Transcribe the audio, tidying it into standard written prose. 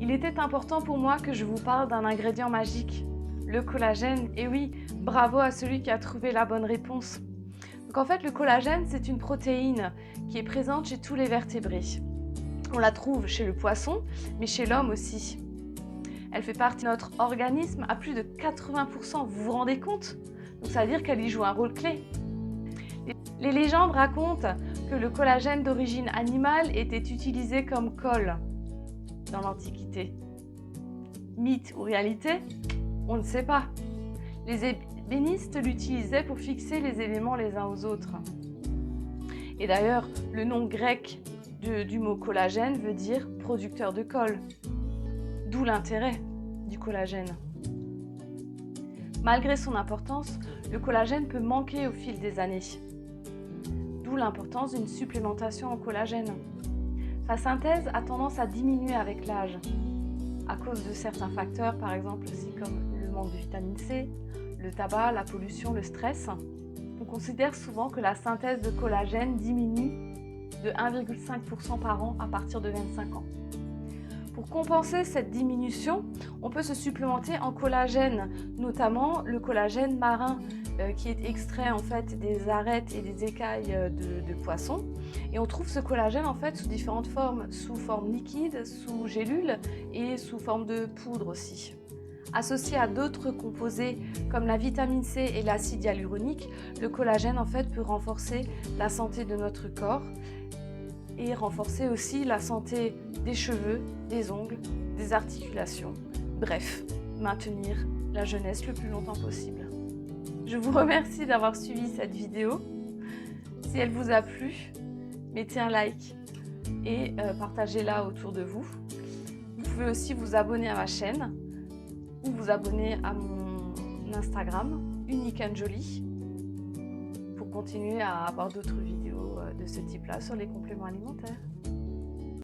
Il était important pour moi que je vous parle d'un ingrédient magique, le collagène. Et oui, bravo à celui qui a trouvé la bonne réponse. Donc en fait, le collagène, c'est une protéine qui est présente chez tous les vertébrés. On la trouve chez le poisson, mais chez l'homme aussi. Elle fait partie de notre organisme à plus de 80%, vous vous rendez compte? Donc ça veut dire qu'elle y joue un rôle clé. Les légendes racontent que le collagène d'origine animale était utilisé comme colle dans l'Antiquité. Mythe ou réalité? On ne sait pas. Les ébénistes l'utilisaient pour fixer les éléments les uns aux autres. Et d'ailleurs, le nom grec du mot collagène veut dire producteur de colle. D'où l'intérêt du collagène. Malgré son importance, le collagène peut manquer au fil des années. D'où l'importance d'une supplémentation en collagène. Sa synthèse a tendance à diminuer avec l'âge, à cause de certains facteurs, par exemple aussi comme le manque de vitamine C, le tabac, la pollution, le stress. On considère souvent que la synthèse de collagène diminue de 1,5% par an à partir de 25 ans. Pour compenser cette diminution, on peut se supplémenter en collagène, notamment le collagène marin qui est extrait en fait des arêtes et des écailles de poissons. Et on trouve ce collagène en fait sous différentes formes, sous forme liquide, sous gélule et sous forme de poudre aussi. Associé à d'autres composés comme la vitamine C et l'acide hyaluronique, le collagène en fait peut renforcer la santé de notre corps et renforcer aussi la santé des cheveux, des ongles, des articulations. Bref, maintenir la jeunesse le plus longtemps possible. Je vous remercie d'avoir suivi cette vidéo. Si elle vous a plu, mettez un like et partagez-la autour de vous. Vous pouvez aussi vous abonner à ma chaîne ou vous abonner à mon Instagram, Unique and Jolie, pour continuer à avoir d'autres vidéos de ce type-là sur les compléments alimentaires.